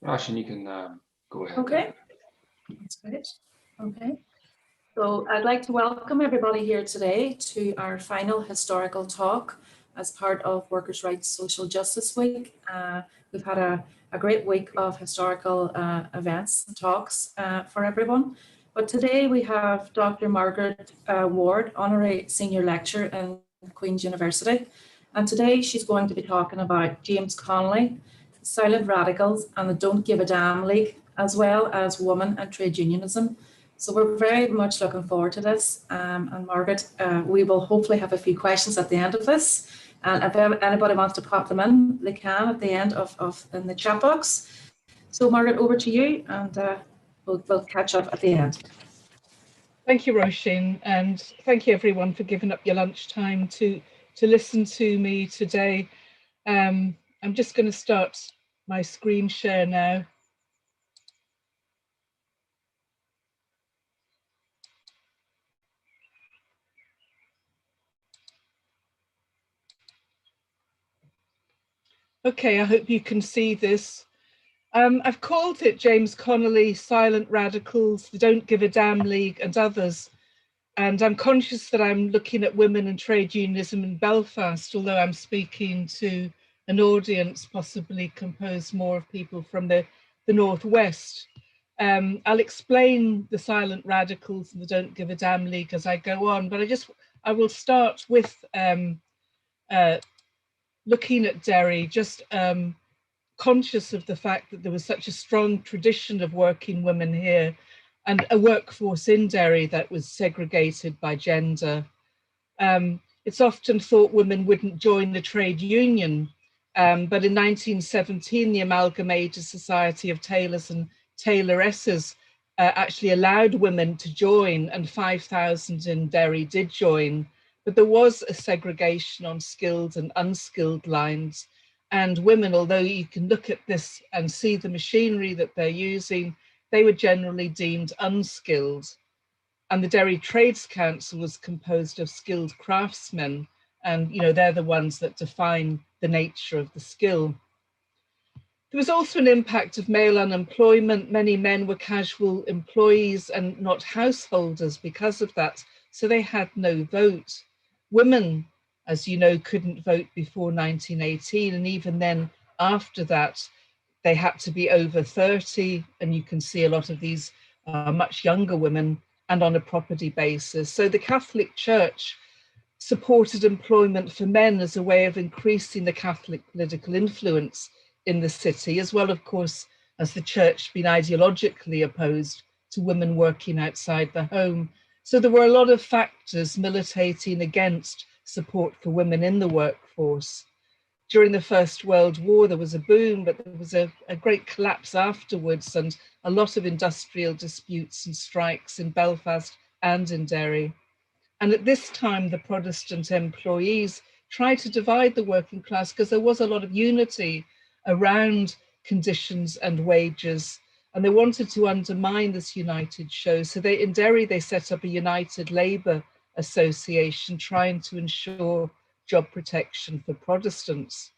Ashen, you can go ahead. Okay, that's great. Okay, so I'd like to welcome everybody here today to our final historical talk as part of Workers' Rights Social Justice Week. We've had a great week of historical events and talks for everyone. But today we have Dr. Margaret Ward, Honorary Senior Lecturer in Queen's University. And today she's going to be talking about James Connolly, Silent Radicals and the Don't Give a Damn League, as well as women and trade unionism. So we're very much looking forward to this. And Margaret, we will hopefully have a few questions at the end of this. And if anybody wants to pop them in, they can at the end in the chat box. So Margaret, over to you, and we'll catch up at the end. Thank you, Roisin, and thank you everyone for giving up your lunchtime to listen to me today. I'm just going to start my screen share now. Okay, I hope you can see this. I've called it James Connolly, Silent Radicals, the Don't Give a Damn League and others. And I'm conscious that I'm looking at women and trade unionism in Belfast, although I'm speaking to an audience possibly composed more of people from the Northwest. I'll explain the Silent Radicals and the Don't Give a Damn League as I go on, but I will start with looking at Derry, just conscious of the fact that there was such a strong tradition of working women here and a workforce in Derry that was segregated by gender. It's often thought women wouldn't join the trade union, but in 1917, the Amalgamated Society of Tailors and Tailoresses actually allowed women to join, and 5,000 in Derry did join. But there was a segregation on skilled and unskilled lines. And women, although you can look at this and see the machinery that they're using, they were generally deemed unskilled. And the Derry Trades Council was composed of skilled craftsmen. And, you know, they're the ones that define the nature of the skill. There was also an impact of male unemployment. Many men were casual employees and not householders because of that. So they had no vote. Women, as you know, couldn't vote before 1918. And even then, after that, they had to be over 30. And you can see a lot of these much younger women and on a property basis. So the Catholic Church supported employment for men as a way of increasing the Catholic political influence in the city, as well, of course, as the church being ideologically opposed to women working outside the home. So there were a lot of factors militating against support for women in the workforce. During the First World War, there was a boom, but there was a great collapse afterwards and a lot of industrial disputes and strikes in Belfast and in Derry. And at this time, the Protestant employees tried to divide the working class because there was a lot of unity around conditions and wages. And they wanted to undermine this united show. So in Derry, they set up a United Labour Association trying to ensure job protection for Protestants.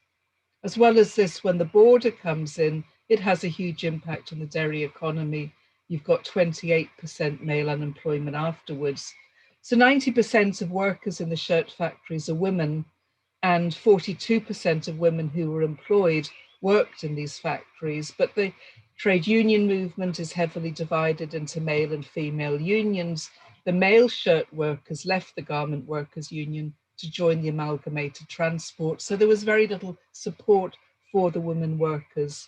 As well as this, when the border comes in, it has a huge impact on the Derry economy. You've got 28% male unemployment afterwards. So 90% of workers in the shirt factories are women, and 42% of women who were employed worked in these factories. But the trade union movement is heavily divided into male and female unions. The male shirt workers left the Garment Workers Union to join the Amalgamated Transport. So there was very little support for the women workers.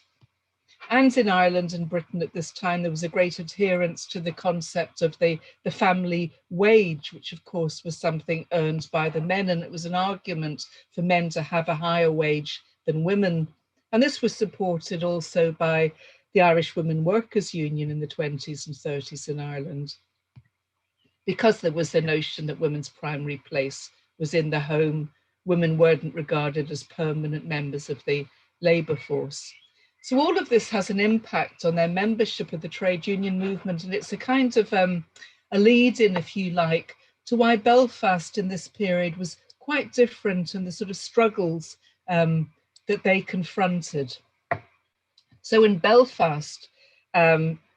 And in Ireland and Britain at this time, there was a great adherence to the concept of the family wage, which of course was something earned by the men. And it was an argument for men to have a higher wage than women. And this was supported also by the Irish Women Workers Union in the 20s and 30s in Ireland, because there was the notion that women's primary place was in the home. Women weren't regarded as permanent members of the labour force. So all of this has an impact on their membership of the trade union movement. And it's a kind of a lead-in, if you like, to why Belfast in this period was quite different and the sort of struggles that they confronted. So in Belfast,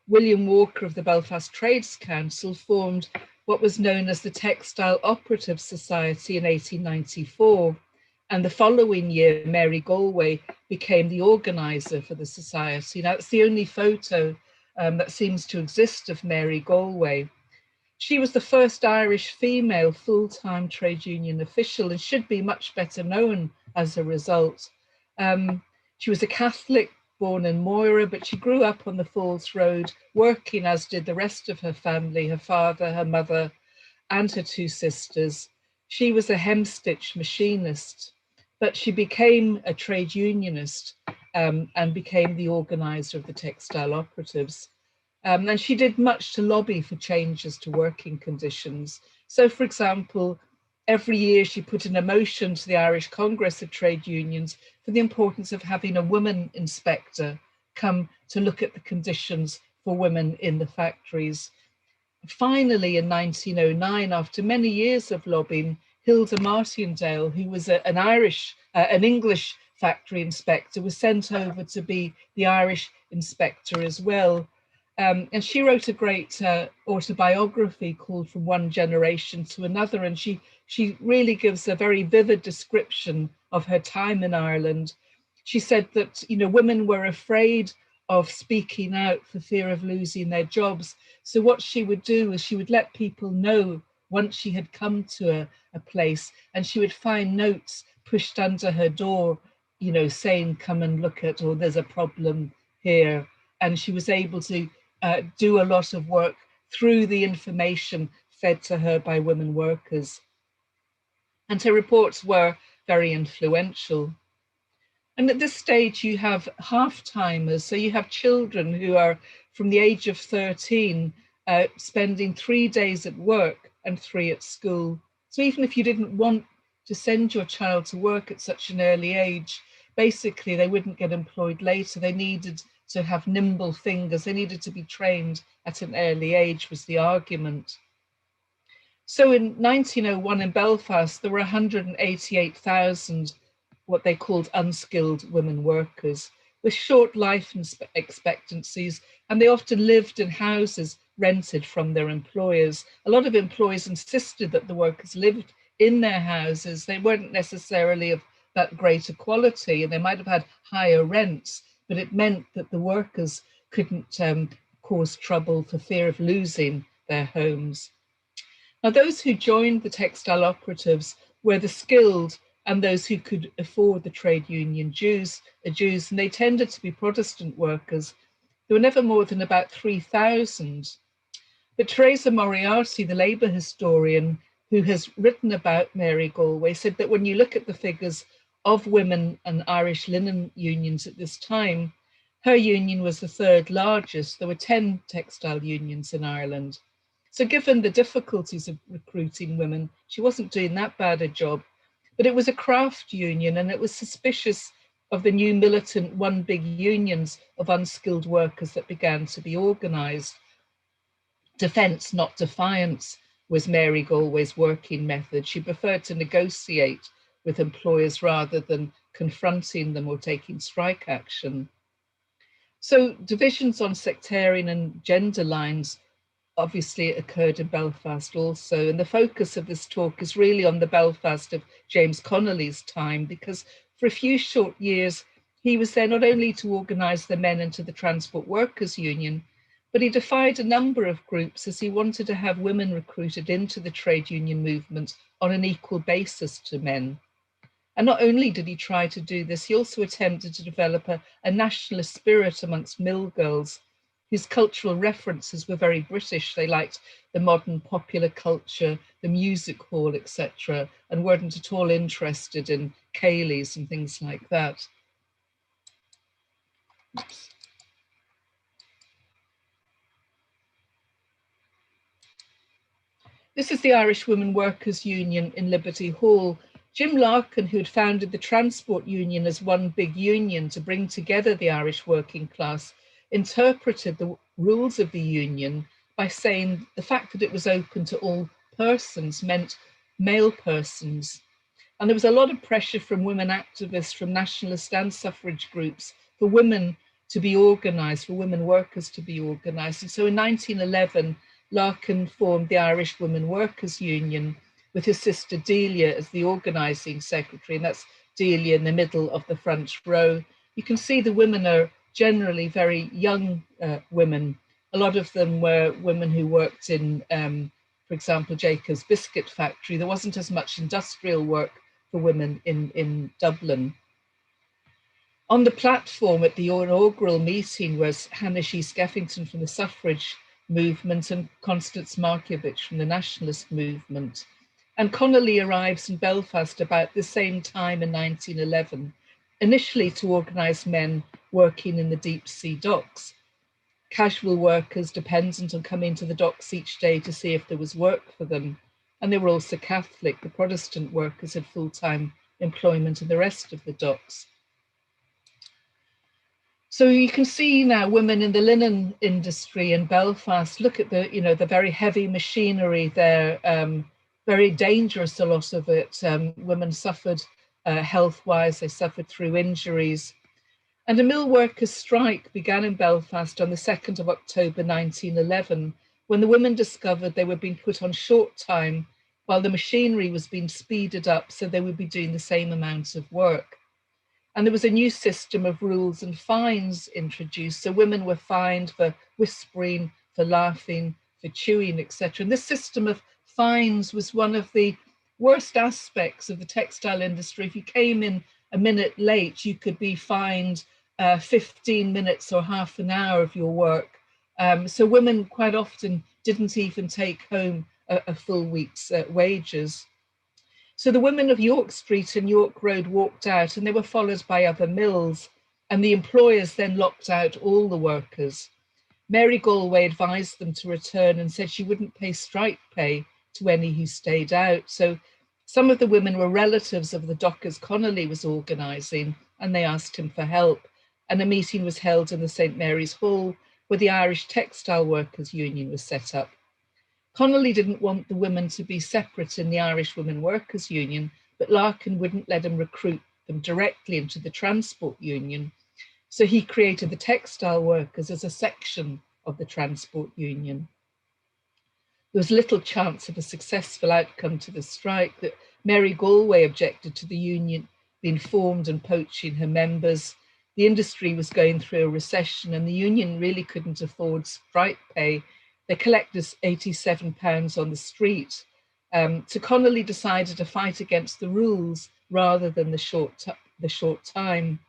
William Walker of the Belfast Trades Council formed what was known as the Textile Operative Society in 1894. And the following year, Mary Galway became the organiser for the society. Now, it's the only photo that seems to exist of Mary Galway. She was the first Irish female full-time trade union official and should be much better known as a result. She was a Catholic born in Moira, but she grew up on the Falls Road, working as did the rest of her family, her father, her mother, and her two sisters. She was a hemstitch machinist, but she became a trade unionist and became the organiser of the textile operatives. And she did much to lobby for changes to working conditions. So, for example, every year she put in a motion to the Irish Congress of Trade Unions for the importance of having a woman inspector come to look at the conditions for women in the factories. Finally, in 1909, after many years of lobbying, Hilda Martindale, who was an English factory inspector, was sent over to be the Irish inspector as well. And she wrote a great autobiography called From One Generation to Another, and she really gives a very vivid description of her time in Ireland. She said that, you know, women were afraid of speaking out for fear of losing their jobs. So what she would do is she would let people know once she had come to a place, and she would find notes pushed under her door, you know, saying, come and look at, or there's a problem here. And she was able to do a lot of work through the information fed to her by women workers. And her reports were very influential. And at this stage, you have half-timers. So you have children who are from the age of 13, spending 3 days at work and 3 at school. So even if you didn't want to send your child to work at such an early age, basically they wouldn't get employed later. They needed to have nimble fingers. They needed to be trained at an early age, was the argument. So in 1901 in Belfast, there were 188,000 what they called unskilled women workers with short life expectancies, and they often lived in houses rented from their employers. A lot of employers insisted that the workers lived in their houses. They weren't necessarily of that greater quality, and they might have had higher rents, but it meant that the workers couldn't cause trouble for fear of losing their homes. Now, those who joined the textile operatives were the skilled and those who could afford the trade union dues, and they tended to be Protestant workers. There were never more than about 3,000. But Teresa Moriarty, the Labour historian who has written about Mary Galway, said that when you look at the figures of women and Irish linen unions at this time, her union was the 3rd largest. There were 10 textile unions in Ireland. So given the difficulties of recruiting women, she wasn't doing that bad a job. But it was a craft union, and it was suspicious of the new militant one big unions of unskilled workers that began to be organised. Defence, not defiance, was Mary Galway's working method. She preferred to negotiate with employers rather than confronting them or taking strike action. So divisions on sectarian and gender lines obviously occurred in Belfast also. And the focus of this talk is really on the Belfast of James Connolly's time, because for a few short years, he was there not only to organise the men into the Transport Workers Union, but he defied a number of groups as he wanted to have women recruited into the trade union movement on an equal basis to men. And not only did he try to do this, he also attempted to develop a nationalist spirit amongst mill girls whose cultural references were very British. They liked the modern popular culture, the music hall, etc., and weren't at all interested in ceilidhs and things like that. Oops. This is the Irish Women Workers Union in Liberty Hall. Jim Larkin, who had founded the Transport Union as one big union to bring together the Irish working class, interpreted the rules of the union by saying the fact that it was open to all persons meant male persons. And there was a lot of pressure from women activists, from nationalist and suffrage groups, for women to be organised, for women workers to be organised. And so in 1911, Larkin formed the Irish Women Workers' Union with his sister Delia as the organising secretary, and that's Delia in the middle of the front row. You can see the women are generally very young women. A lot of them were women who worked in, for example, Jacob's biscuit factory. There wasn't as much industrial work for women in Dublin. On the platform at the inaugural meeting was Hannah She Skeffington from the suffrage movement and Constance Markovic from the nationalist movement. And Connolly arrives in Belfast about the same time in 1911, initially to organise men working in the deep sea docks. Casual workers dependent on coming to the docks each day to see if there was work for them. And they were also Catholic. The Protestant workers had full-time employment in the rest of the docks. So you can see now women in the linen industry in Belfast. Look at the, the very heavy machinery there, very dangerous, a lot of it. Women suffered health-wise, they suffered through injuries. And a mill workers' strike began in Belfast on the 2nd of October 1911, when the women discovered they were being put on short time while the machinery was being speeded up so they would be doing the same amount of work. And there was a new system of rules and fines introduced. So women were fined for whispering, for laughing, for chewing, etc. And this system of fines was one of the worst aspects of the textile industry. If you came in a minute late, you could be fined 15 minutes or half an hour of your work. So women quite often didn't even take home a full week's wages. So the women of York Street and York Road walked out, and they were followed by other mills, and the employers then locked out all the workers. Mary Galway advised them to return and said she wouldn't pay strike pay to any who stayed out. So some of the women were relatives of the dockers Connolly was organising, and they asked him for help. And a meeting was held in the St. Mary's Hall, where the Irish Textile Workers Union was set up. Connolly didn't want the women to be separate in the Irish Women Workers Union, but Larkin wouldn't let him recruit them directly into the Transport Union. So he created the Textile Workers as a section of the Transport Union. There was little chance of a successful outcome to the strike. That Mary Galway objected to the union being formed and poaching her members. The industry was going through a recession and the union really couldn't afford strike pay. They collected £87 on the street. So Connolly decided to fight against the rules rather than the short time.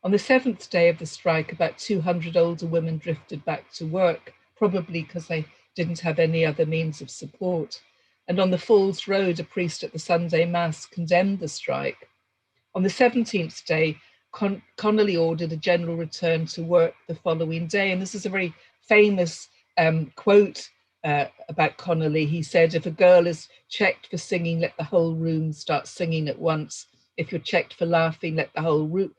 On the 7th day of the strike, about 200 older women drifted back to work, probably because they didn't have any other means of support. And on the Falls Road, a priest at the Sunday Mass condemned the strike. On the 17th day, Connolly ordered a general return to work the following day. And this is a very famous quote about Connolly. He said, if a girl is checked for singing, let the whole room start singing at once. If you're checked for laughing, let the whole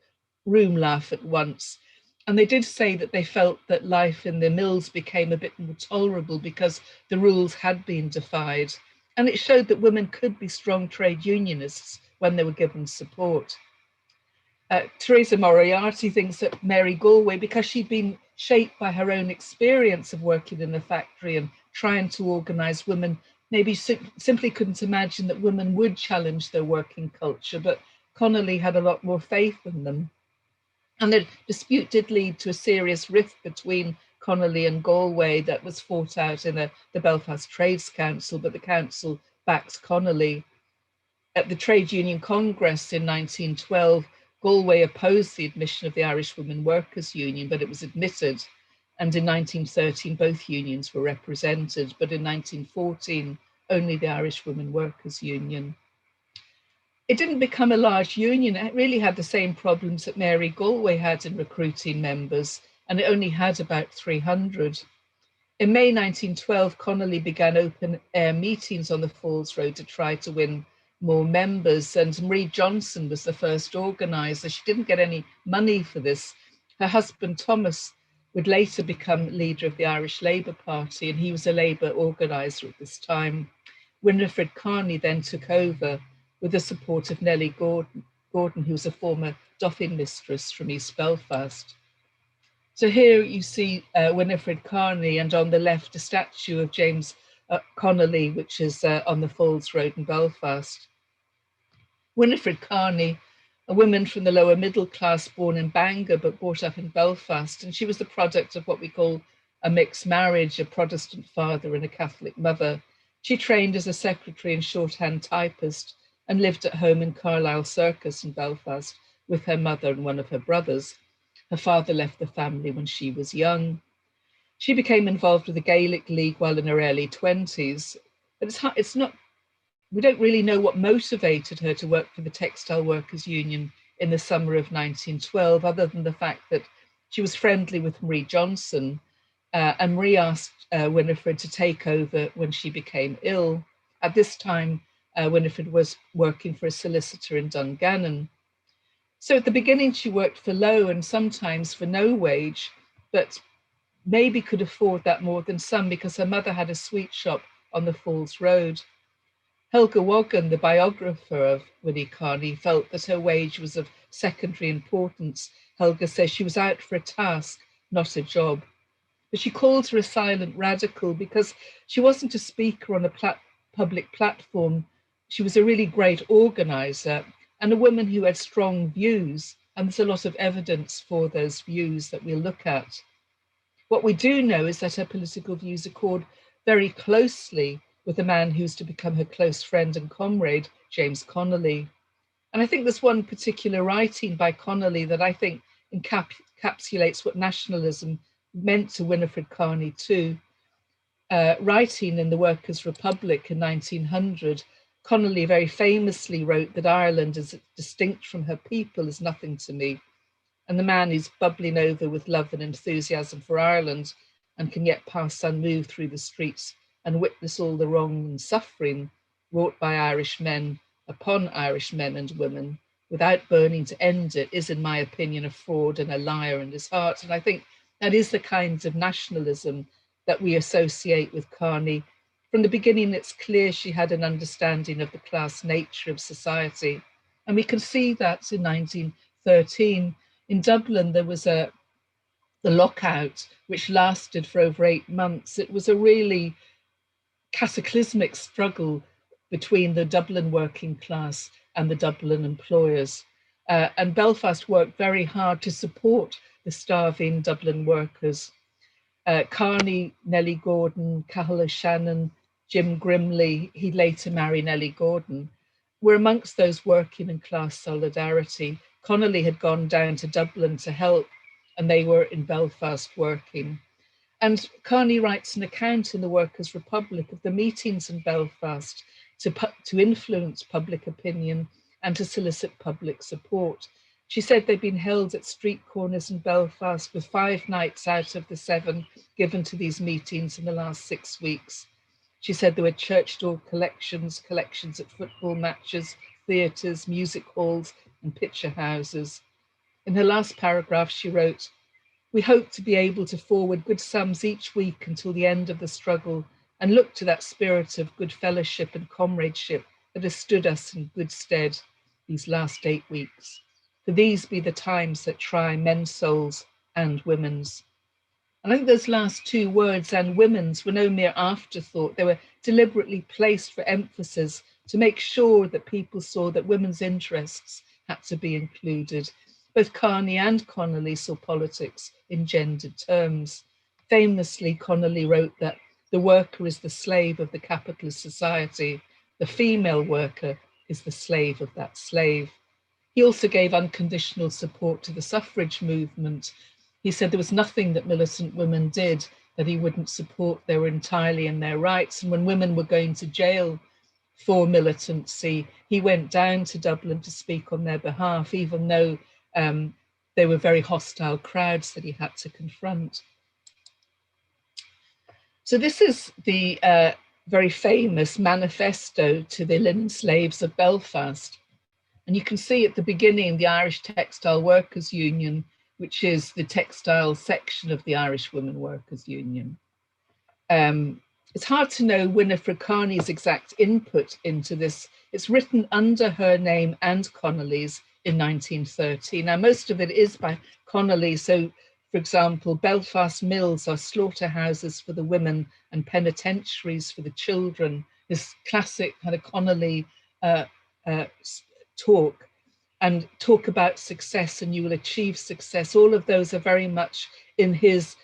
room laugh at once. And they did say that they felt that life in the mills became a bit more tolerable because the rules had been defied. And it showed that women could be strong trade unionists when they were given support. Teresa Moriarty thinks that Mary Galway, because she'd been shaped by her own experience of working in a factory and trying to organise women, maybe simply couldn't imagine that women would challenge their working culture, but Connolly had a lot more faith in them. And the dispute did lead to a serious rift between Connolly and Galway that was fought out in the Belfast Trades Council, but the council backed Connolly. At the Trade Union Congress in 1912, Galway opposed the admission of the Irish Women Workers Union, but it was admitted. And in 1913, both unions were represented, but in 1914, only the Irish Women Workers Union. It didn't become a large union. It really had the same problems that Mary Galway had in recruiting members, and it only had about 300. In May 1912, Connolly began open air meetings on the Falls Road to try to win more members, and Marie Johnson was the first organiser. She didn't get any money for this. Her husband Thomas would later become leader of the Irish Labour Party, and he was a Labour organiser at this time. Winnifred Carter then took over with the support of Nellie Gordon, who was a former Doffin mistress from East Belfast. So here you see Winnifred Carney, and on the left a statue of James Connolly, which is on the Falls Road in Belfast. Winnifred Carney, a woman from the lower middle class, born in Bangor but brought up in Belfast, and she was the product of what we call a mixed marriage, a Protestant father and a Catholic mother. She trained as a secretary and shorthand typist and lived at home in Carlisle Circus in Belfast with her mother and one of her brothers. Her father left the family when she was young. She became involved with the Gaelic League while in her early 20s, but we don't really know what motivated her to work for the Textile Workers Union in the summer of 1912, other than the fact that she was friendly with Marie Johnson, and Marie asked Winnifred to take over when she became ill. At this time, Winnifred was working for a solicitor in Dungannon. So at the beginning, she worked for low and sometimes for no wage, but maybe could afford that more than some because her mother had a sweet shop on the Falls Road. Helga Woggan, the biographer of Winnie Carney, felt that her wage was of secondary importance. Helga says she was out for a task, not a job. But she called her a silent radical because she wasn't a speaker on a public platform. She was a really great organizer and a woman who had strong views. And there's a lot of evidence for those views that we'll look at. What we do know is that her political views accord very closely with the man who's to become her close friend and comrade, James Connolly. And I think there's one particular writing by Connolly that I think encapsulates what nationalism meant to Winnifred Carney too. Writing in the Workers' Republic in 1900, Connolly very famously wrote that Ireland is distinct from her people is nothing to me. And the man who's bubbling over with love and enthusiasm for Ireland and can yet pass unmoved through the streets and witness all the wrong and suffering wrought by Irish men upon Irish men and women without burning to end it is, in my opinion, a fraud and a liar in his heart. And I think that is the kinds of nationalism that we associate with Carney. From the beginning, it's clear she had an understanding of the class nature of society. And we can see that in 1913. In Dublin, there was the lockout, which lasted for over 8 months. It was a really cataclysmic struggle between the Dublin working class and the Dublin employers. And Belfast worked very hard to support the starving Dublin workers. Carney, Nellie Gordon, Cahal Shannon, Jim Grimley, he later married Nellie Gordon, were amongst those working in class solidarity. Connolly had gone down to Dublin to help, and they were in Belfast working. And Carney writes an account in the Workers' Republic of the meetings in Belfast to influence public opinion and to solicit public support. She said they'd been held at street corners in Belfast with 5 nights out of the 7 given to these meetings in the last 6 weeks. She said there were church door collections at football matches, theatres, music halls, and picture houses. In her last paragraph, she wrote, "We hope to be able to forward good sums each week until the end of the struggle and look to that spirit of good fellowship and comradeship that has stood us in good stead these last 8 weeks. For these be the times that try men's souls and women's." And I think those last 2 words, "and women's," were no mere afterthought. They were deliberately placed for emphasis to make sure that people saw that women's interests had to be included. Both Carney and Connolly saw politics in gendered terms. Famously, Connolly wrote that the worker is the slave of the capitalist society. The female worker is the slave of that slave. He also gave unconditional support to the suffrage movement. He said there was nothing that militant women did that he wouldn't support. They were entirely in their rights. And when women were going to jail for militancy, he went down to Dublin to speak on their behalf, even though there were very hostile crowds that he had to confront. So this is the very famous manifesto to the linen slaves of Belfast. And you can see at the beginning, the Irish Textile Workers Union, which is the textile section of the Irish Women Workers Union. It's hard to know Winnifred Carney's exact input into this. It's written under her name and Connolly's in 1913. Now, most of it is by Connolly, so For example, Belfast mills are slaughterhouses for the women and penitentiaries for the children. This classic kind of Connolly talk, and talk about success and you will achieve success. All of those are very much in his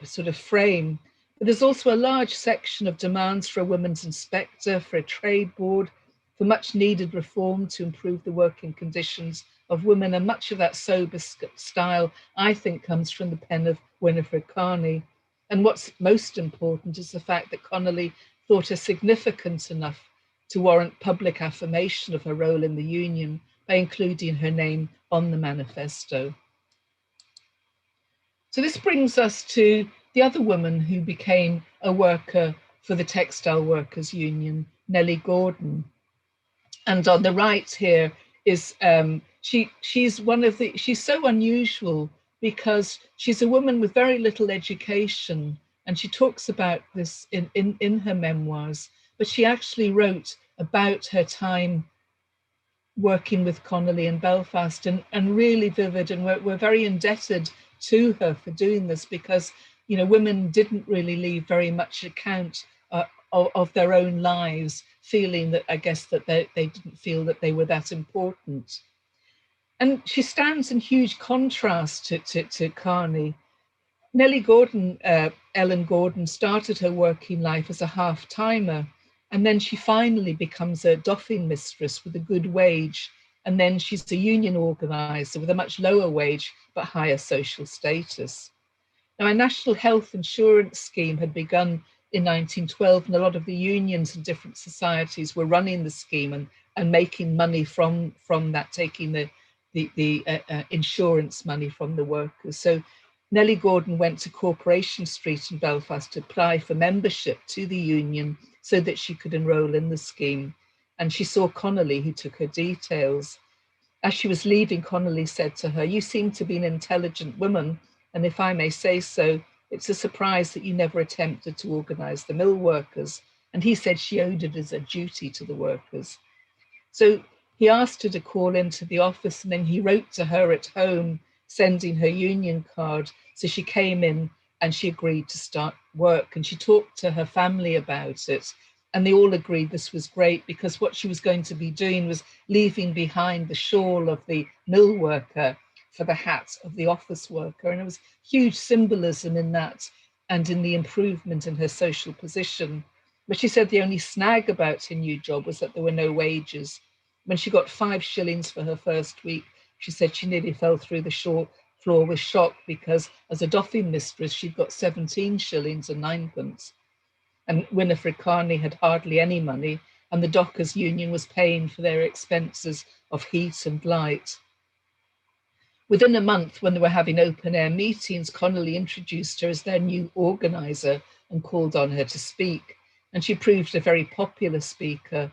sort of frame. But there's also a large section of demands for a women's inspector, for a trade board, for much needed reform to improve the working conditions of women. And much of that sober style, I think, comes from the pen of Winnifred Carter. And what's most important is the fact that Connolly thought her significant enough to warrant public affirmation of her role in the union by including her name on the manifesto. So this brings us to the other woman who became a worker for the Textile Workers Union, Nellie Gordon. And on the right here is, she's so unusual because she's a woman with very little education, and she talks about this in her memoirs, but she actually wrote about her time working with Connolly in Belfast, and really vivid, and we're very indebted to her for doing this, because, you know, women didn't really leave very much account of their own lives, feeling that, I guess, that they didn't feel that they were that important. And she stands in huge contrast to Carney. Nellie Gordon, Ellen Gordon, started her working life as a half-timer, and then she finally becomes a doffing mistress with a good wage. And then she's a union organizer with a much lower wage, but higher social status. Now, a national health insurance scheme had begun in 1912, and a lot of the unions and different societies were running the scheme and making money from that, taking the insurance money from the workers. So Nellie Gordon went to Corporation Street in Belfast to apply for membership to the union so that she could enroll in the scheme. And she saw Connolly, who took her details. As she was leaving, Connolly said to her, "You seem to be an intelligent woman, and if I may say so, it's a surprise that you never attempted to organise the mill workers." And he said she owed it as a duty to the workers. So he asked her to call into the office, and then he wrote to her at home, sending her union card. So she came in and she agreed to start work, and she talked to her family about it. And they all agreed this was great, because what she was going to be doing was leaving behind the shawl of the mill worker for the hat of the office worker. And it was huge symbolism in that, and in the improvement in her social position. But she said the only snag about her new job was that there were no wages. When she got 5 shillings for her first week, she said she nearly fell through the floor with shock, because as a doffing mistress, she'd got 17 shillings and 9pence. And Winnifred Carter had hardly any money, and the Dockers Union was paying for their expenses of heat and light. Within a month, when they were having open air meetings, Connolly introduced her as their new organizer and called on her to speak. And she proved a very popular speaker.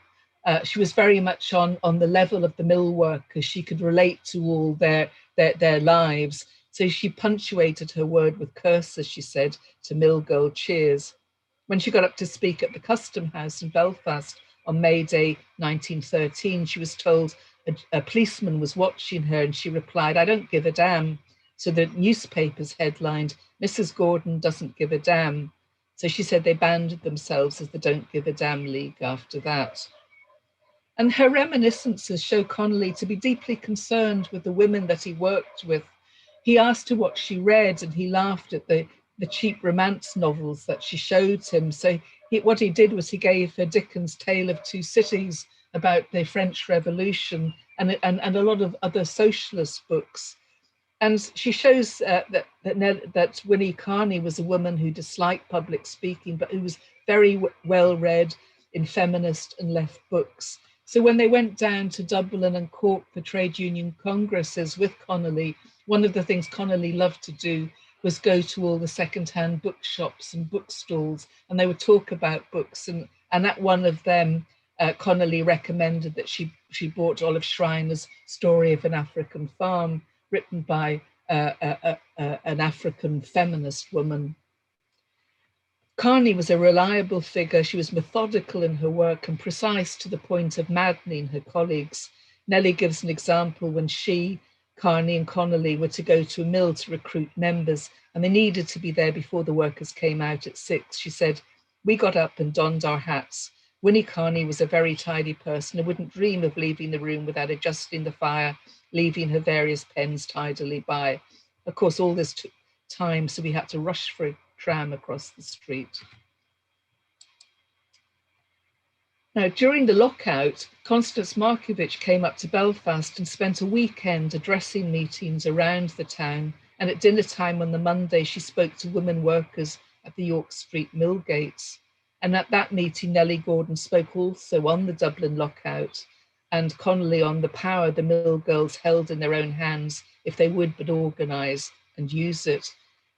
She was very much on the level of the mill workers. She could relate to all their lives. So she punctuated her word with curses, she said, to mill girl cheers. When she got up to speak at the Custom House in Belfast on May Day 1913, she was told a policeman was watching her, and she replied, "I don't give a damn." So the newspapers headlined, "Mrs. Gordon doesn't give a damn." So she said they banded themselves as the Don't Give a Damn League after that. And her reminiscences show Connolly to be deeply concerned with the women that he worked with. He asked her what she read, and he laughed at the cheap romance novels that she showed him. So what he did was he gave her Dickens' Tale of Two Cities about the French Revolution, and a lot of other socialist books. And she shows that Winnie Carney was a woman who disliked public speaking, but who was very well read in feminist and left books. So when they went down to Dublin and Cork for trade union congresses with Connolly, one of the things Connolly loved to do was go to all the secondhand bookshops and bookstalls, and they would talk about books. And at one of them, Connolly recommended that she bought Olive Schreiner's Story of an African Farm, written by an African feminist woman. Carney was a reliable figure. She was methodical in her work and precise to the point of maddening her colleagues. Nellie gives an example when she, Carney and Connolly were to go to a mill to recruit members, and they needed to be there before the workers came out at 6. She said, "We got up and donned our hats. Winnie Carney was a very tidy person and wouldn't dream of leaving the room without adjusting the fire, leaving her various pens tidily by. Of course, all this took time, so we had to rush for a tram across the street." Now, during the lockout, Constance Markovic came up to Belfast and spent a weekend addressing meetings around the town. And at dinner time on the Monday, she spoke to women workers at the York Street mill gates. And at that meeting, Nellie Gordon spoke also on the Dublin lockout, and Connolly on the power the mill girls held in their own hands if they would but organise and use it.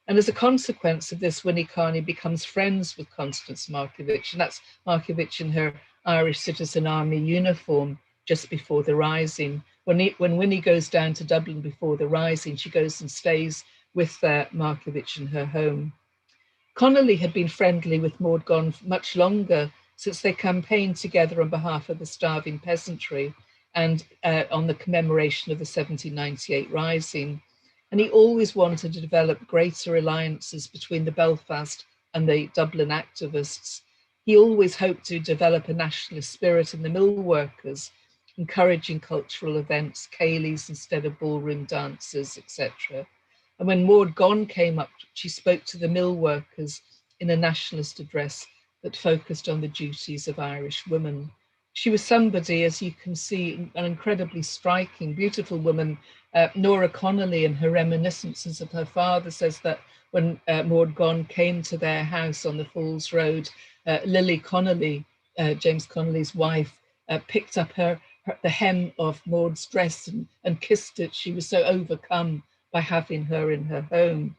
And as a consequence of this, Winnie Carney becomes friends with Constance Markovic, and that's Markovic in her Irish Citizen Army uniform just before the Rising. When Winnie goes down to Dublin before the Rising, she goes and stays with Markovic in her home. Connolly had been friendly with Maud Gonne much longer, since they campaigned together on behalf of the starving peasantry and on the commemoration of the 1798 Rising. And he always wanted to develop greater alliances between the Belfast and the Dublin activists. He always hoped to develop a nationalist spirit in the mill workers, encouraging cultural events, ceilidhs instead of ballroom dances, etc. And when Maud Gonne came up, she spoke to the mill workers in a nationalist address that focused on the duties of Irish women. She was somebody, as you can see, an incredibly striking, beautiful woman. Nora Connolly, in her reminiscences of her father, says that when Maud Gonne came to their house on the Falls Road, Lily Connolly, James Connolly's wife, picked up the hem of Maud's dress and kissed it. She was so overcome by having her in her home.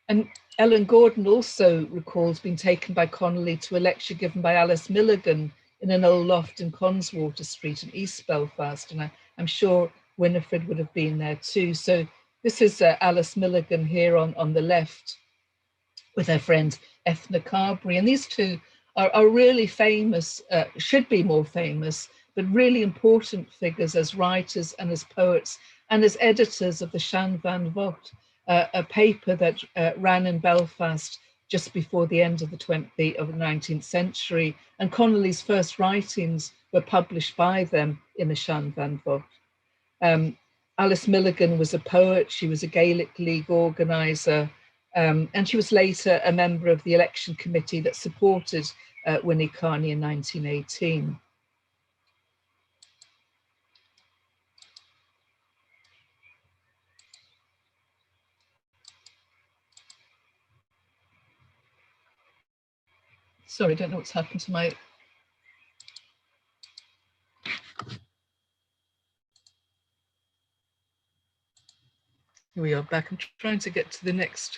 And Ellen Gordon also recalls being taken by Connolly to a lecture given by Alice Milligan in an old loft in Conswater Street in East Belfast. And I'm sure Winnifred would have been there too. So this is Alice Milligan here on the left with her friend Ethna Carberry. And these two are really famous, should be more famous, but really important figures as writers and as poets and as editors of the Shan Van Voght, a paper that ran in Belfast just before the end of the 19th century. And Connolly's first writings were published by them in the Shan Van Voght. Alice Milligan was a poet, she was a Gaelic League organiser, and she was later a member of the election committee that supported Winnie Carney in 1918. Sorry, I don't know what's happened to my... Here we are back. I'm trying to get to the next...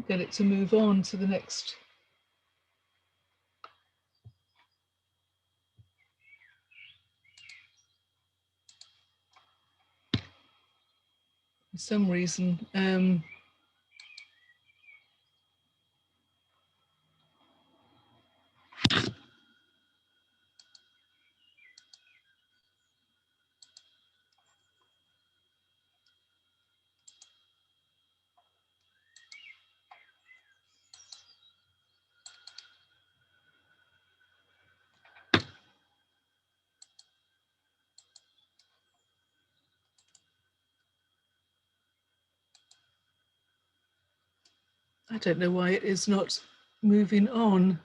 Get it to move on to the next... For some reason, I don't know why it is not moving on.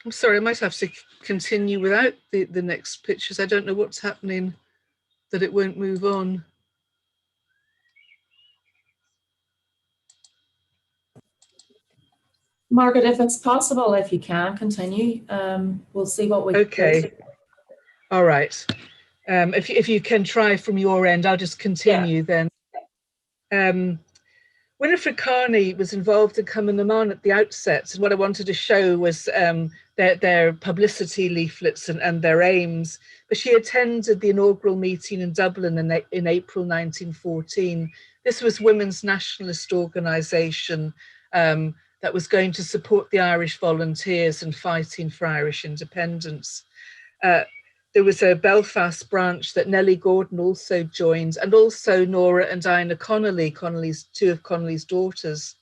I'm sorry, I might have to continue without the next pictures. I don't know what's happening, that it won't move on. Margaret, if it's possible, if you can continue, we'll see what we Okay. can do. All right. If you can try from your end, I'll just continue then. Winnifred Carney was involved in Cumann on at the outset, and what I wanted to show was their publicity leaflets and their aims. But she attended the inaugural meeting in Dublin in April 1914, This was women's nationalist organisation that was going to support the Irish volunteers in fighting for Irish independence. There was a Belfast branch that Nellie Gordon also joined, and also Nora and Ina Connolly, two of Connolly's daughters.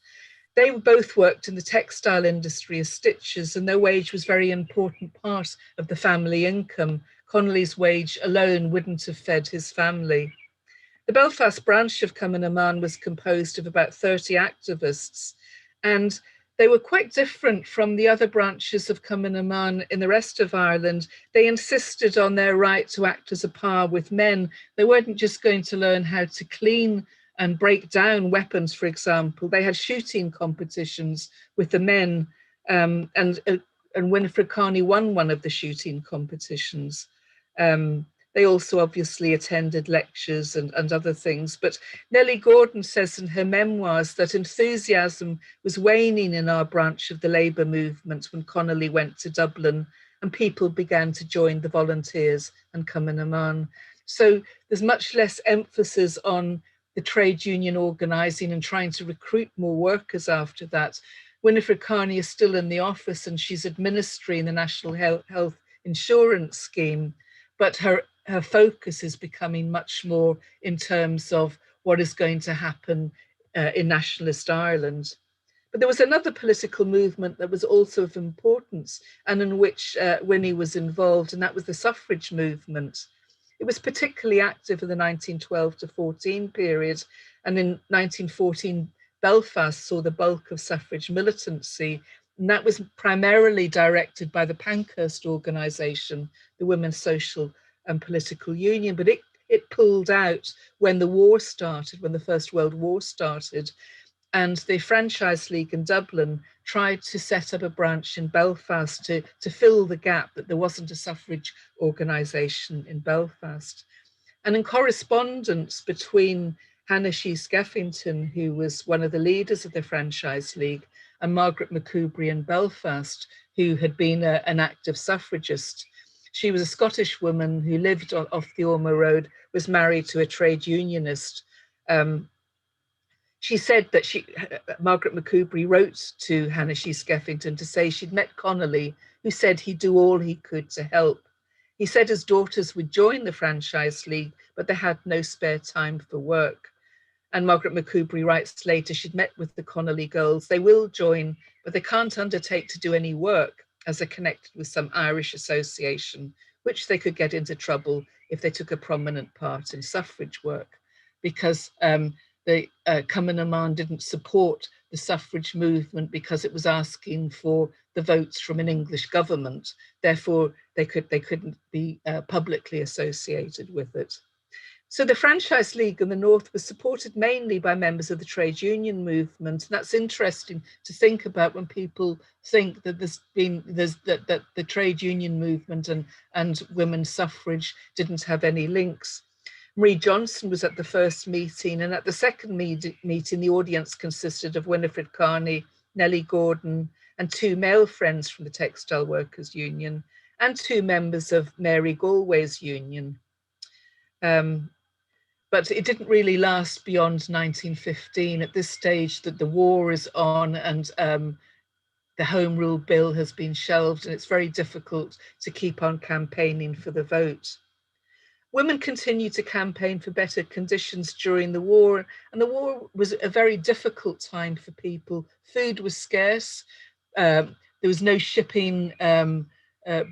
They both worked in the textile industry as stitchers, and their wage was a very important part of the family income. Connolly's wage alone wouldn't have fed his family. The Belfast branch of Cumann na mBan was composed of about 30 activists, and they were quite different from the other branches of Cumann na mBan in the rest of Ireland. They insisted on their right to act as a par with men. They weren't just going to learn how to clean and break down weapons, for example. They had shooting competitions with the men, and Winnifred Carter won one of the shooting competitions. They also obviously attended lectures and other things. But Nellie Gordon says in her memoirs that enthusiasm was waning in our branch of the labour movement when Connolly went to Dublin and people began to join the volunteers and Cumann na mBan. So there's much less emphasis on the trade union organising and trying to recruit more workers after that. Winnifred Carter is still in the office and she's administering the National Health Insurance Scheme, but her focus is becoming much more in terms of what is going to happen in nationalist Ireland. But there was another political movement that was also of importance and in which Winnie was involved, and that was the suffrage movement. It was particularly active in the 1912 to 14 period, and in 1914, Belfast saw the bulk of suffrage militancy, and that was primarily directed by the Pankhurst organisation, the Women's Social and Political Union, but it pulled out when the war started, when the First World War started, and the Franchise League in Dublin tried to set up a branch in Belfast to fill the gap that there wasn't a suffrage organisation in Belfast. And in correspondence between Hannah Shees Geffington, who was one of the leaders of the Franchise League, and Margaret McKeown in Belfast, who had been an active suffragist. She was a Scottish woman who lived off the Ormer Road, was married to a trade unionist. She said that Margaret McKeown wrote to Hannah Shees Geffington to say she'd met Connolly, who said he'd do all he could to help. He said his daughters would join the Franchise League, but they had no spare time for work. And Margaret McKeown writes later, she'd met with the Connolly girls. They will join, but they can't undertake to do any work as they're connected with some Irish association, which they could get into trouble if they took a prominent part in suffrage work, because the Cumann na mBan didn't support the suffrage movement because it was asking for the votes from an English government. Therefore, they couldn't be publicly associated with it. So the Franchise League in the North was supported mainly by members of the trade union movement. And that's interesting to think about when people think that that the trade union movement and women's suffrage didn't have any links. Marie Johnson was at the first meeting, and at the second meeting, the audience consisted of Winnifred Carter, Nellie Gordon, and two male friends from the Textile Workers Union, and two members of Mary Galway's union. But it didn't really last beyond 1915. At this stage, that the war is on, and the Home Rule Bill has been shelved, and it's very difficult to keep on campaigning for the vote. Women continued to campaign for better conditions during the war, and the war was a very difficult time for people. Food was scarce. There was no shipping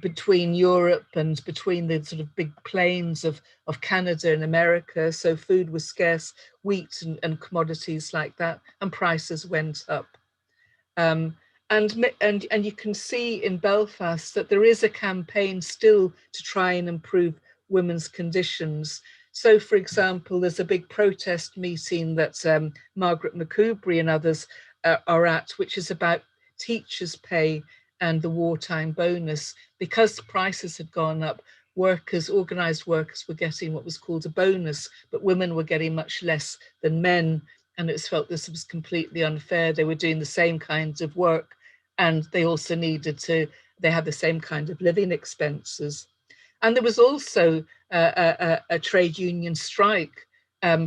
between Europe and between the sort of big plains of Canada and America. So food was scarce, wheat and commodities like that, and prices went up. And you can see in Belfast that there is a campaign still to try and improve women's conditions. So, for example, there's a big protest meeting that Margaret McKeown and others are at, which is about teachers' pay and the wartime bonus. Because prices had gone up, organised workers were getting what was called a bonus, but women were getting much less than men. And it was felt this was completely unfair. They were doing the same kinds of work, and they also they had the same kind of living expenses. And there was also a trade union strike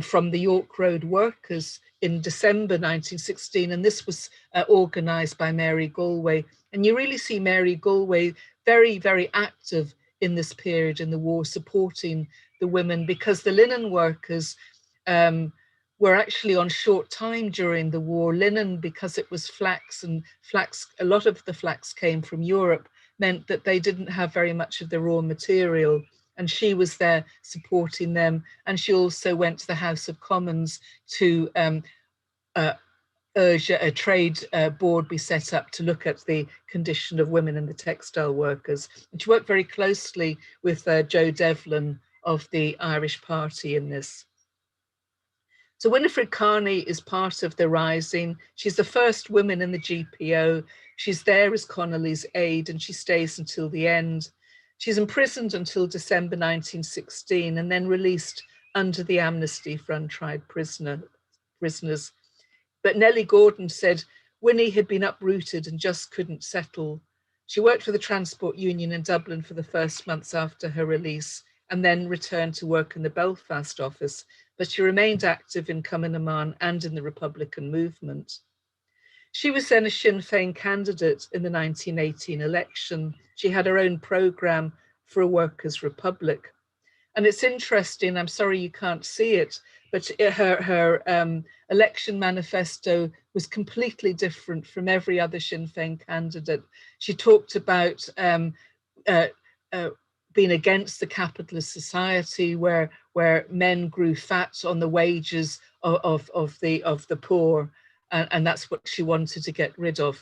from the York Road Workers in December 1916, and this was organised by Mary Galway. And you really see Mary Galway very, very active in this period in the war, supporting the women, because the linen workers were actually on short time during the war. Linen, because it was flax, and flax, a lot of the flax came from Europe, meant that they didn't have very much of the raw material. And she was there supporting them. And she also went to the House of Commons to urge a trade board be set up to look at the condition of women and the textile workers. And she worked very closely with Joe Devlin of the Irish Party in this. So Winnifred Carter is part of the rising. She's the first woman in the GPO. She's there as Connolly's aide, and she stays until the end. She's imprisoned until December 1916 and then released under the amnesty for untried prisoners. But Nellie Gordon said Winnie had been uprooted and just couldn't settle. She worked for the Transport Union in Dublin for the first months after her release, and then returned to work in the Belfast office, but she remained active in Cumann and in the Republican movement. She was then a Sinn Féin candidate in the 1918 election. She had her own programme for a workers' republic. And it's interesting, I'm sorry you can't see it, but her election manifesto was completely different from every other Sinn Féin candidate. She talked about being against the capitalist society where men grew fat on the wages of the poor, and that's what she wanted to get rid of.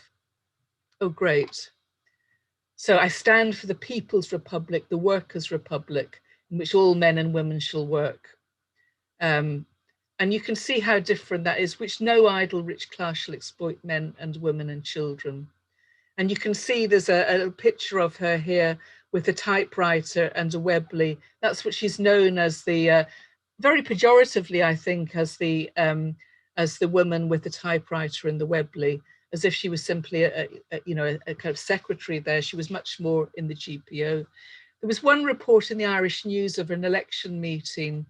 Oh, great. So I stand for the People's Republic, the Workers' Republic, in which all men and women shall work. And you can see how different that is, which no idle rich class shall exploit men and women and children. And you can see there's a picture of her here with a typewriter and a Webley. That's what she's known as, the very pejoratively, I think, as the woman with the typewriter and the Webley, as if she was simply a kind of secretary there. She was much more in the GPO. There was one report in the Irish News of an election meeting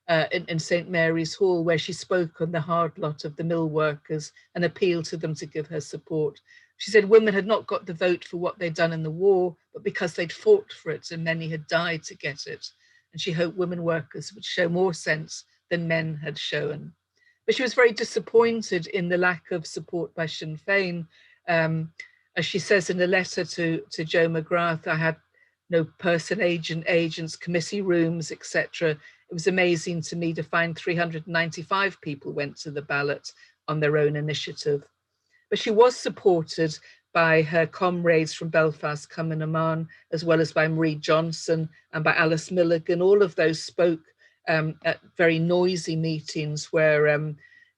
in St. Mary's Hall, where she spoke on the hard lot of the mill workers and appealed to them to give her support. She said women had not got the vote for what they'd done in the war, but because they'd fought for it and many had died to get it. And she hoped women workers would show more sense than men had shown. But she was very disappointed in the lack of support by Sinn Féin. As she says in a letter to Joe McGrath, I had no person, agents, committee rooms, etc. It was amazing to me to find 395 people went to the ballot on their own initiative. But she was supported by her comrades from Belfast, Cumann, as well as by Marie Johnson and by Alice Milligan. All of those spoke at very noisy meetings where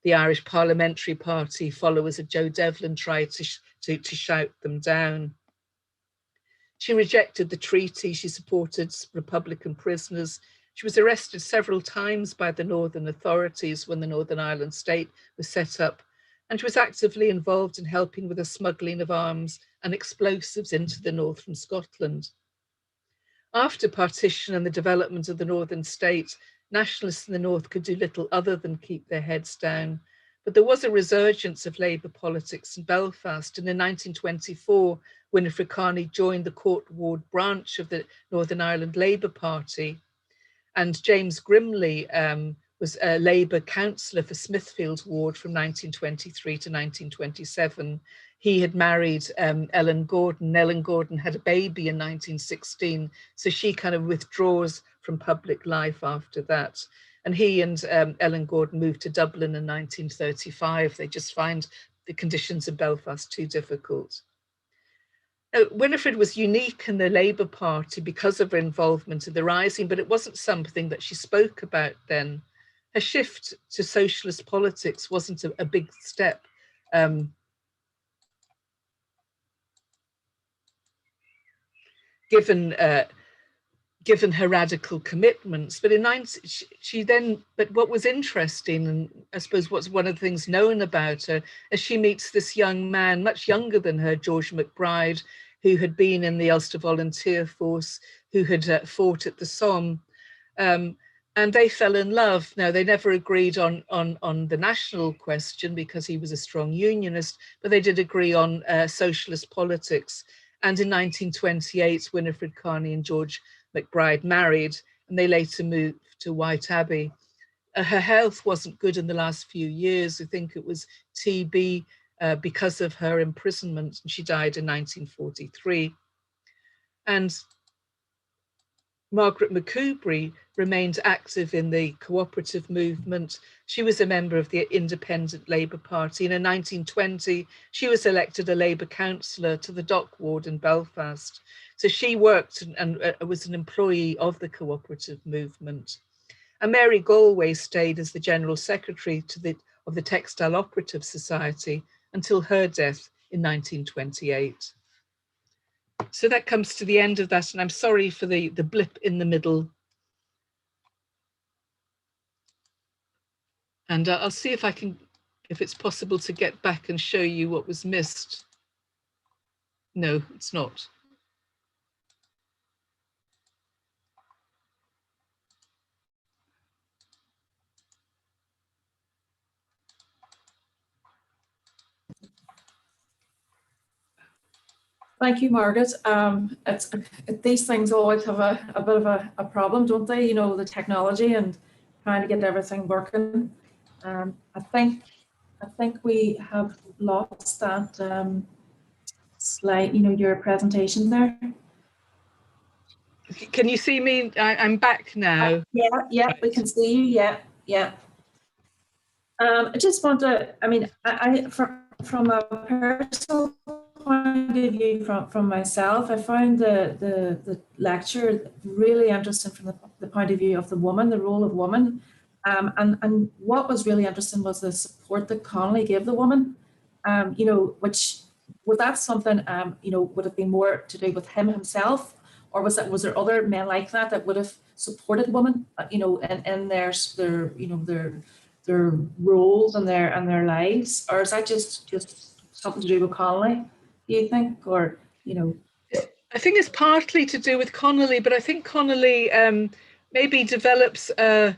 the Irish Parliamentary Party followers of Joe Devlin tried to shout them down. She rejected the treaty. She supported Republican prisoners. She was arrested several times by the Northern authorities when the Northern Ireland state was set up, and she was actively involved in helping with the smuggling of arms and explosives into the north from Scotland. After partition and the development of the Northern state, nationalists in the north could do little other than keep their heads down. But there was a resurgence of Labour politics in Belfast, and in 1924, Winnifred Carter joined the Court Ward branch of the Northern Ireland Labour Party. And James Grimley was a Labour councillor for Smithfield Ward from 1923 to 1927. He had married Ellen Gordon. Ellen Gordon had a baby in 1916, so she kind of withdraws from public life after that. And he and Ellen Gordon moved to Dublin in 1935. They just find the conditions in Belfast too difficult. Now, Winnifred was unique in the Labour Party because of her involvement in the Rising, but it wasn't something that she spoke about then. Her shift to socialist politics wasn't a big step. Given her radical commitments, but but what was interesting, and I suppose what's one of the things known about her, as she meets this young man, much younger than her, George McBride, who had been in the Ulster Volunteer Force, who had fought at the Somme. And and they fell in love. Now, they never agreed on the national question because he was a strong unionist, but they did agree on socialist politics. And in 1928, Winnifred Carter and George McBride married, and they later moved to White Abbey. Her health wasn't good in the last few years. I think it was TB because of her imprisonment, and she died in 1943. And Margaret McKeown remained active in the cooperative movement. She was a member of the Independent Labour Party, and in 1920, she was elected a Labour councillor to the dock ward in Belfast. So she worked and was an employee of the cooperative movement. And Mary Galway stayed as the General Secretary of the Textile Operative Society until her death in 1928. So that comes to the end of that, and I'm sorry for the blip in the middle. And I'll see if it's possible to get back and show you what was missed. No, it's not. Thank you, Margaret. These things always have a bit of a problem, don't they? You know, the technology and trying to get everything working. I think we have lost that slide, you know, your presentation there. Can you see me? I'm back now. Yeah, right. We can see you. Yeah. I just want to, I mean, from a personal point of view, from myself, I found the lecture really interesting from the point of view of the woman, the role of woman. And what was really interesting was the support that Connolly gave the woman, you know, which, was that something, you know, would have been more to do with him himself, or was there other men like that would have supported women, you know, in their you know, their roles and their lives, or is that just something to do with Connolly, do you think, or, you know? I think it's partly to do with Connolly, but I think Connolly maybe develops a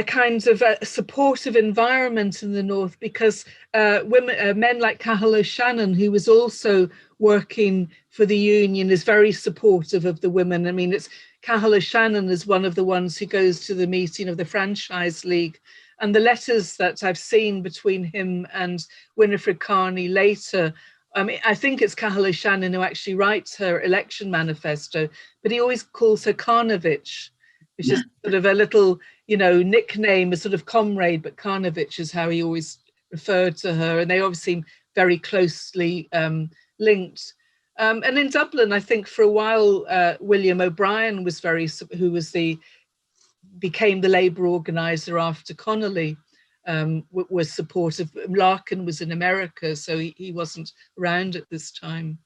kind of a supportive environment in the North, because men like Cahal O'Shannon, who was also working for the union, is very supportive of the women. I mean, it's Cahal O'Shannon is one of the ones who goes to the meeting of the Franchise League, and the letters that I've seen between him and Winnifred Carney later, I mean, I think it's Cahal O'Shannon who actually writes her election manifesto, but he always calls her Karnovich, which is sort of a little, you know, nickname, a sort of comrade, but Karnovich is how he always referred to her, and they obviously seem very closely linked. And in Dublin, I think for a while, William O'Brien was became the Labour organiser after Connolly, was supportive. Larkin was in America, so he wasn't around at this time.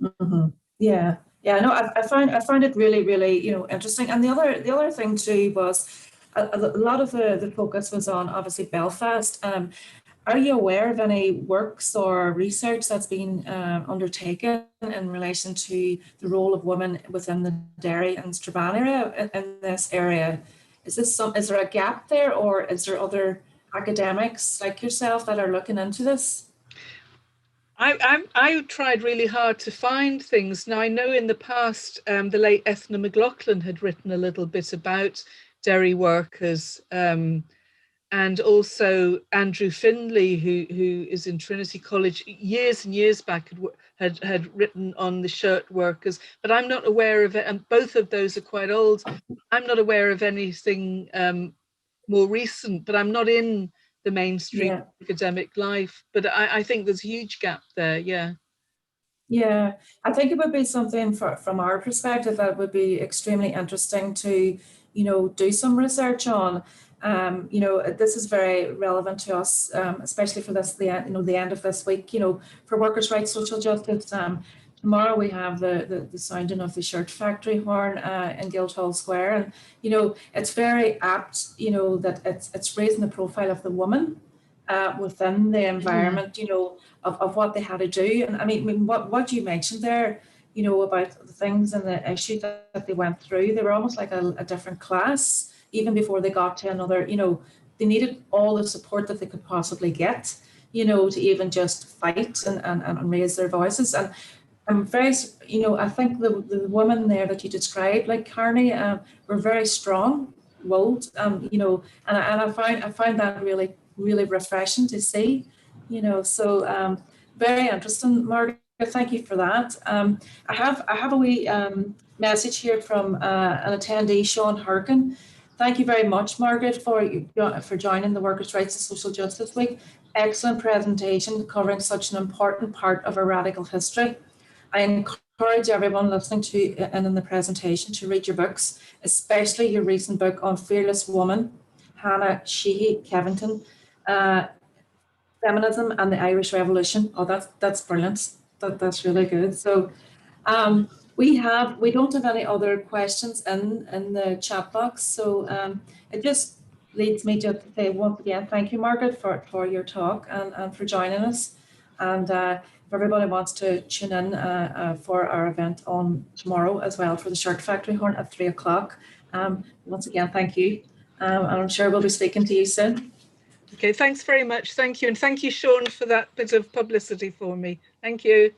Mm-hmm. Yeah, no, I found it really, really, you know, interesting. And the other thing too was a lot of the focus was on obviously Belfast. Are you aware of any works or research that's been undertaken in relation to the role of women within the Derry and Strabane area in this area? Is there a gap there, or is there other academics like yourself that are looking into this? I tried really hard to find things. Now, I know in the past, the late Ethna McLaughlin had written a little bit about Derry workers, and also Andrew Finlay, who is in Trinity College, years and years back had written on the shirt workers, but I'm not aware of it, and both of those are quite old. I'm not aware of anything more recent, but I'm not in the mainstream academic life, but I think there's a huge gap there. Yeah, I think it would be something from our perspective that would be extremely interesting to, you know, do some research on. You know, this is very relevant to us, especially for the end of this week, you know, for workers' rights, social justice. Tomorrow we have the sounding of the shirt factory horn in Guildhall Square, and you know, it's very apt, you know, that it's raising the profile of the woman within the environment, you know, of what they had to do. And I mean what you mentioned there, you know, about the things and the issues that they went through. They were almost like a different class, even before they got to another, you know, they needed all the support that they could possibly get, you know, to even just fight and raise their voices. And I'm very, you know, I think the women there that you described, like Carney, were very strong-willed, you know, and I find that really, really refreshing to see, you know. So very interesting, Margaret. Thank you for that. I have a wee message here from an attendee, Sean Harkin. Thank you very much, Margaret, for joining the Workers' Rights and Social Justice Week. Excellent presentation covering such an important part of our radical history. I encourage everyone listening to and in the presentation to read your books, especially your recent book on Fearless Woman, Hannah Sheehy Kevington, Feminism and the Irish Revolution. Oh, that's brilliant. That's really good. So we don't have any other questions in the chat box. So it just leads me to say once again, thank you, Margaret, for your talk and for joining us. And if everybody wants to tune in for our event on tomorrow as well for the Shirt Factory Horn at 3 o'clock. Once again, thank you. And I'm sure we'll be speaking to you soon. Okay, thanks very much. Thank you. And thank you, Sean, for that bit of publicity for me. Thank you.